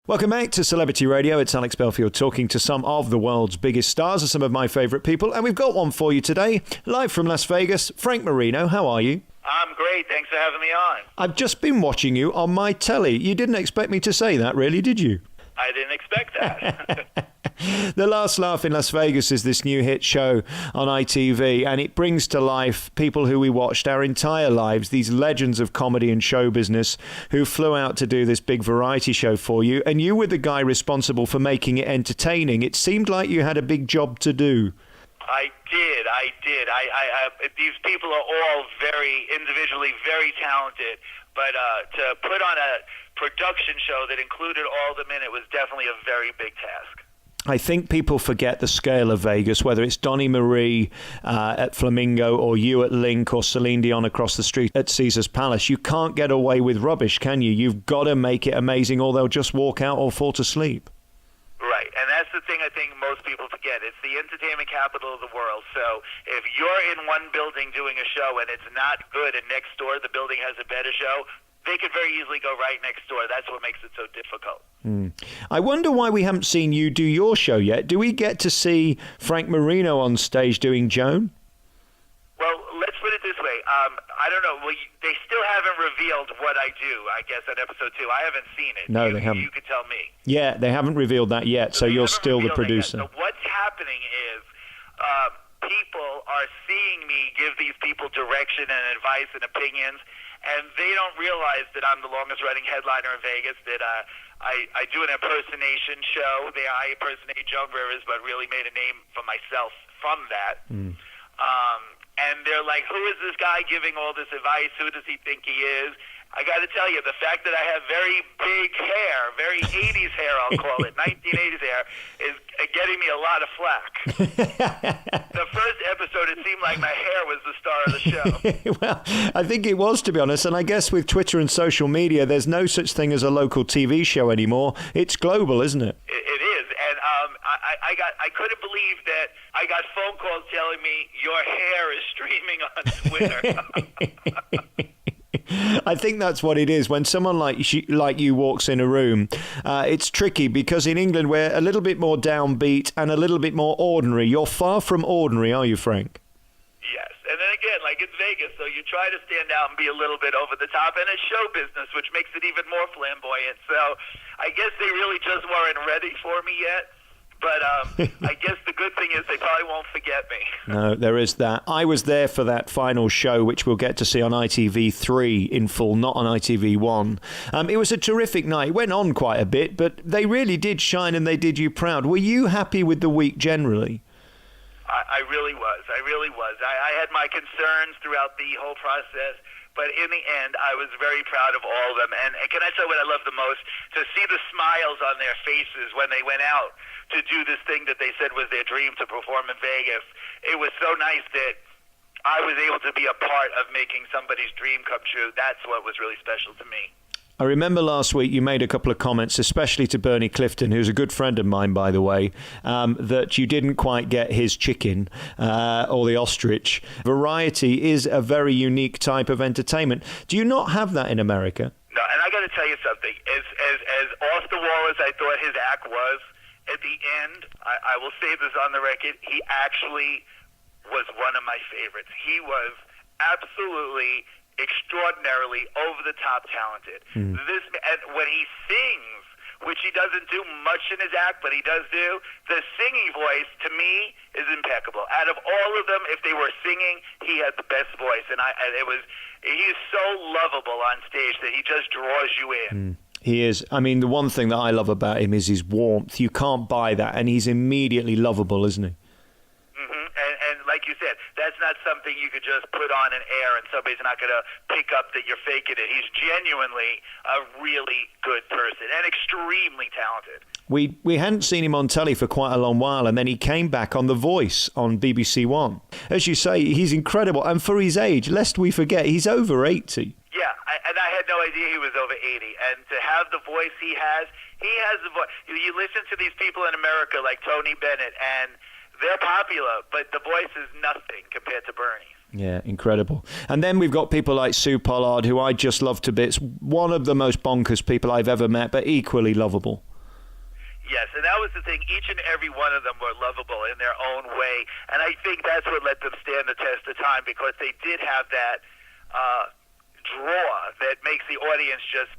Welcome back to Celebrity Radio. It's Alex Belfield talking to some of the world's biggest stars and some of my favourite people. And we've got one for you today, live from Las Vegas. Frank Marino, how are you? I'm great. Thanks for having me on. I've just been watching you on my telly. You didn't expect me to say that, really, did you? I didn't expect that. The Last Laugh in Las Vegas is this new hit show on ITV, and it brings to life people who we watched our entire lives, these legends of comedy and show business who flew out to do this big variety show for you, and you were the guy responsible for making it entertaining. It seemed like you had a big job to do. I did. These people are all very individually very talented, but to put on a production show that included all of them in it was definitely a very big task. I think people forget the scale of Vegas, whether it's Donnie Marie at Flamingo or you at Link or Celine Dion across the street at Caesar's Palace. You can't get away with rubbish, can you? You've got to make it amazing or they'll just walk out or fall asleep. Right, and that's the thing I think most people forget. It's the entertainment capital of the world, so if you're in one building doing a show and it's not good and next door the building has a better show, they could very easily go right next door. That's what makes it so difficult. I wonder why we haven't seen you do your show yet. Do we get to see Frank Marino on stage doing Joan? Well, let's put it this way. I don't know. Well, they still haven't revealed what I do, I guess, on episode 2. I haven't seen it. No, they haven't. You could tell me. Yeah, they haven't revealed that yet, so you're still the producer. So what's happening is people are seeing me give these people direction and advice and opinions, and they don't realize that I'm the longest-running headliner in Vegas, that I do an impersonation show. I impersonate Joan Rivers, but really made a name for myself from that. And they're like, who is this guy giving all this advice? Who does he think he is? I got to tell you, the fact that I have very big hair, very 80s hair, I'll call it, 1980s hair, is getting me a lot of flack. The first episode, it seemed like my hair was the star of the show. Well, I think it was, to be honest. And I guess with Twitter and social media, there's no such thing as a local TV show anymore. It's global, isn't it? It is. And I couldn't believe that I got phone calls telling me your hair is streaming on Twitter. I think that's what it is. When someone like you walks in a room, it's tricky because in England we're a little bit more downbeat and a little bit more ordinary. You're far from ordinary, are you, Frank? Yes. And then again, like it's Vegas, so you try to stand out and be a little bit over the top, and it's show business, which makes it even more flamboyant. So I guess they really just weren't ready for me yet. But I guess the good thing is they probably won't forget me. No, there is that. I was there for that final show, which we'll get to see on ITV3 in full, not on ITV1. It was a terrific night. It went on quite a bit, but they really did shine and they did you proud. Were you happy with the week generally? I really was. I had my concerns throughout the whole process. But in the end, I was very proud of all of them. And can I tell you what I love the most? To see the smiles on their faces when they went out to do this thing that they said was their dream, to perform in Vegas. It was so nice that I was able to be a part of making somebody's dream come true. That's what was really special to me. I remember last week you made a couple of comments, especially to Bernie Clifton, who's a good friend of mine, by the way, that you didn't quite get his chicken or the ostrich. Variety is a very unique type of entertainment. Do you not have that in America? No, and I got to tell you something. As off the wall as I thought his act was, at the end, I will say this on the record, he actually was one of my favorites. He was absolutely extraordinarily over-the-top talented. And when he sings, which he doesn't do much in his act, but he does do, the singing voice, to me, is impeccable. Out of all of them, if they were singing, he had the best voice. And he is so lovable on stage that he just draws you in. He is. I mean, the one thing that I love about him is his warmth. You can't buy that, and he's immediately lovable, isn't he? And like you said, that's not something you could just put on an air and somebody's not going to pick up that you're faking it. He's genuinely a really good person and extremely talented. We hadn't seen him on telly for quite a long while, and then he came back on The Voice on BBC One. As you say, he's incredible. And for his age, lest we forget, he's over 80. Yeah, and I had no idea he was over 80. And to have the voice he has the voice. You listen to these people in America like Tony Bennett, and they're popular, but the voice is nothing compared to Bernie's. Yeah, incredible. And then we've got people like Sue Pollard, who I just love to bits. One of the most bonkers people I've ever met, but equally lovable. Yes, and that was the thing. Each and every one of them were lovable in their own way, and I think that's what let them stand the test of time, because they did have that draw that makes the audience just,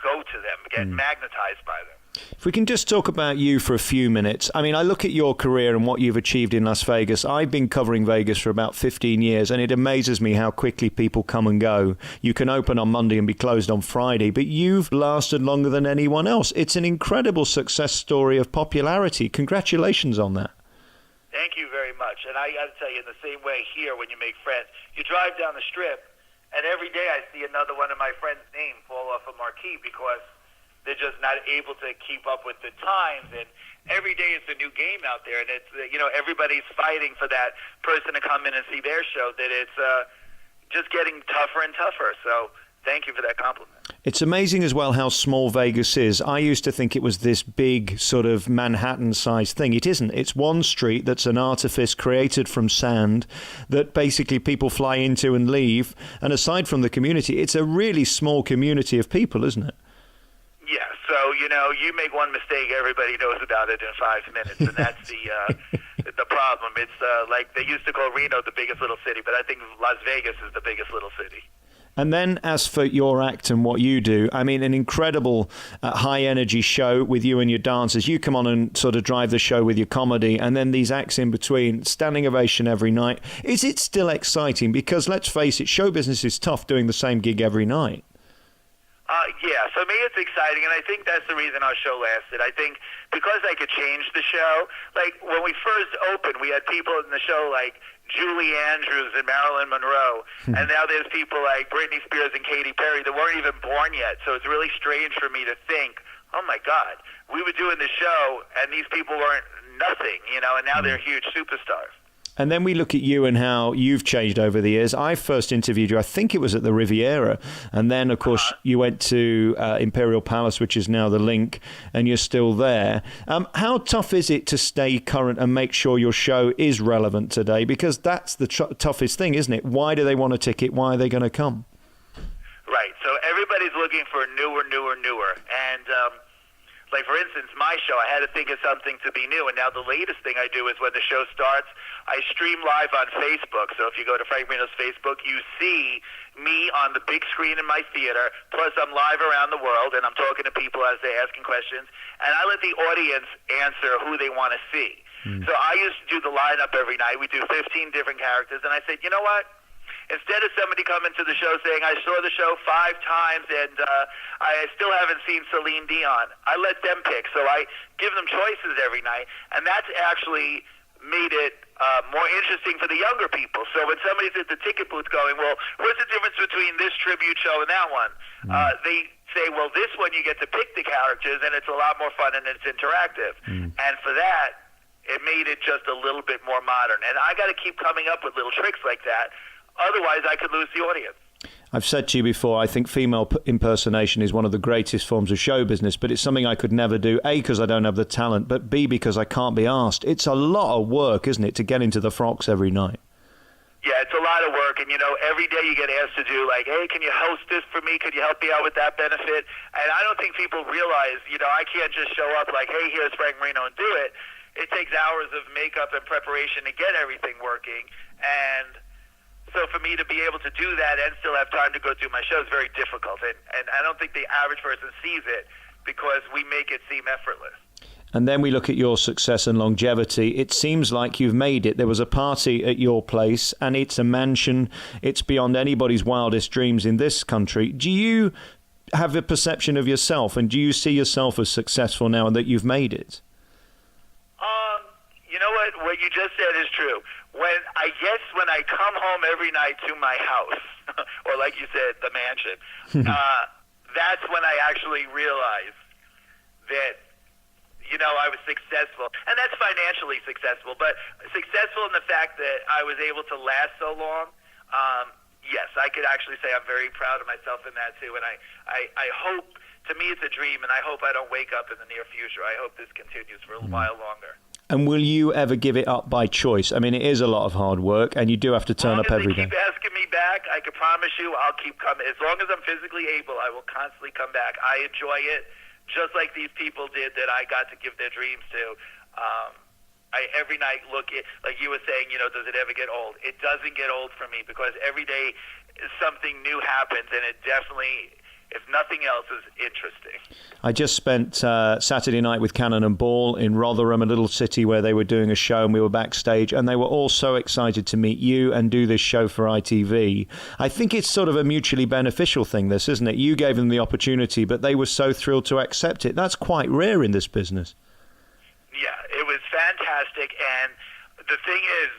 go to them, get magnetized by them. If we can just talk about you for a few minutes. I mean, I look at your career and what you've achieved in Las Vegas. I've been covering Vegas for about 15 years, and it amazes me how quickly people come and go. You can open on Monday and be closed on Friday, but you've lasted longer than anyone else. It's an incredible success story of popularity. Congratulations on that. Thank you very much. And I got to tell you, in the same way here, when you make friends, you drive down the Strip, and every day I see another one of my friends' name fall off a marquee because they're just not able to keep up with the times, and every day it's a new game out there, and it's everybody's fighting for that person to come in and see their show. That it's just getting tougher and tougher. So thank you for that compliment. It's amazing as well how small Vegas is. I used to think it was this big sort of Manhattan-sized thing. It isn't. It's one street that's an artifice created from sand that basically people fly into and leave. And aside from the community, it's a really small community of people, isn't it? Yeah, so, you make one mistake, everybody knows about it in 5 minutes, and that's the problem. It's like they used to call Reno the biggest little city, but I think Las Vegas is the biggest little city. And then as for your act and what you do, I mean, an incredible high-energy show with you and your dancers. You come on and sort of drive the show with your comedy, and then these acts in between, standing ovation every night. Is it still exciting? Because let's face it, show business is tough doing the same gig every night. Yeah, for me it's exciting, and I think that's the reason our show lasted. I think because I could change the show, like when we first opened, we had people in the show like Julie Andrews and Marilyn Monroe, and now there's people like Britney Spears and Katy Perry that weren't even born yet, so it's really strange for me to think, oh my God, we were doing the show, and these people weren't nothing, and now they're huge superstars. And then we look at you and how you've changed over the years. I first interviewed you, I think it was at the Riviera. And then, of course, you went to Imperial Palace, which is now the Link, and you're still there. How tough is it to stay current and make sure your show is relevant today? Because that's the toughest thing, isn't it? Why do they want a ticket? Why are they going to come? Right. So everybody's looking for newer. And like, for instance, my show, I had to think of something to be new. And now the latest thing I do is when the show starts, I stream live on Facebook. So if you go to Frank Marino's Facebook, you see me on the big screen in my theater. Plus, I'm live around the world, and I'm talking to people as they're asking questions. And I let the audience answer who they want to see. So I used to do the lineup every night. We do 15 different characters. And I said, you know what? Instead of somebody coming to the show saying, I saw the show 5 times and I still haven't seen Celine Dion, I let them pick. So I give them choices every night, and that's actually made it more interesting for the younger people. So when somebody's at the ticket booth going, well, what's the difference between this tribute show and that one? They say, well, this one you get to pick the characters, and it's a lot more fun and it's interactive. And for that, it made it just a little bit more modern. And I got to keep coming up with little tricks like that. Otherwise, I could lose the audience. I've said to you before, I think female impersonation is one of the greatest forms of show business, but it's something I could never do, A, because I don't have the talent, but B, because I can't be asked. It's a lot of work, isn't it, to get into the frocks every night? Yeah, it's a lot of work, and, every day you get asked to do, like, hey, can you host this for me? Could you help me out with that benefit? And I don't think people realize, I can't just show up like, hey, here's Frank Marino and do it. It takes hours of makeup and preparation to get everything working, and so for me to be able to do that and still have time to go do my show is very difficult. And I don't think the average person sees it because we make it seem effortless. And then we look at your success and longevity. It seems like you've made it. There was a party at your place, and it's a mansion. It's beyond anybody's wildest dreams in this country. Do you have a perception of yourself, and do you see yourself as successful now and that you've made it? You know what? What you just said is true. When I come home every night to my house, or like you said, the mansion, that's when I actually realize that, I was successful. And that's financially successful, but successful in the fact that I was able to last so long. Yes, I could actually say I'm very proud of myself in that too. And I hope, to me it's a dream, and I hope I don't wake up in the near future. I hope this continues for a while longer. And will you ever give it up by choice? I mean, it is a lot of hard work, and you do have to turn up every day. As long as they keep asking me back, I can promise you I'll keep coming. As long as I'm physically able, I will constantly come back. I enjoy it just like these people did that I got to give their dreams to. I every night look at, like you were saying, does it ever get old? It doesn't get old for me, because every day something new happens, and it definitely, if nothing else, is interesting. I just spent Saturday night with Cannon and Ball in Rotherham, a little city where they were doing a show, and we were backstage, and they were all so excited to meet you and do this show for ITV. I think it's sort of a mutually beneficial thing, this, isn't it? You gave them the opportunity, but they were so thrilled to accept it. That's quite rare in this business. Yeah, it was fantastic, and the thing is,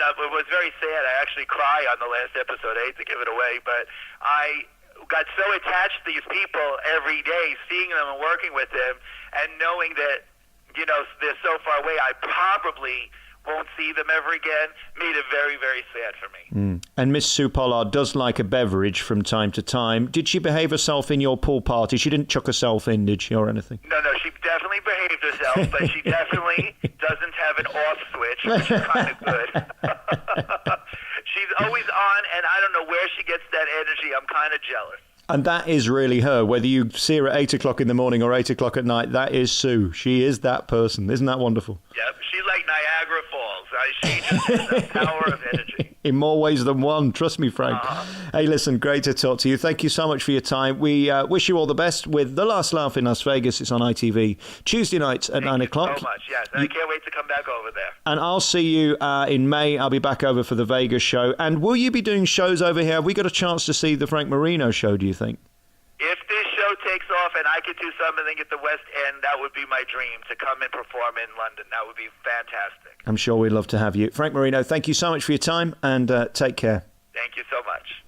it was very sad. I actually cried on the last episode. I hate to give it away, but I got so attached to these people every day, seeing them and working with them, and knowing that, they're so far away, I probably won't see them ever again, made it very, very sad for me. And Miss Sue Pollard does like a beverage from time to time. Did she behave herself in your pool party? She didn't chuck herself in, did she, or anything? No, she definitely behaved herself, but she definitely doesn't have an off switch, which is kind of good. She's always on, and I don't know where she gets that energy. I'm kind of jealous. And that is really her. Whether you see her at 8 o'clock in the morning or 8 o'clock at night, that is Sue. She is that person. Isn't that wonderful? Yep, she's like Niagara Falls. She just has the power of energy. In more ways than one. Trust me, Frank. Hey, listen, great to talk to you. Thank you so much for your time. We wish you all the best with The Last Laugh in Las Vegas. It's on ITV Tuesday nights at 9 o'clock. Thank you so much, yes. And I can't wait to come back over there. And I'll see you in May. I'll be back over for the Vegas show. And will you be doing shows over here? Have we got a chance to see the Frank Marino show, do you think? If this show takes off and I could do something at the West End, that would be my dream, to come and perform in London. That would be fantastic. I'm sure we'd love to have you. Frank Marino, thank you so much for your time, and take care. Thank you so much.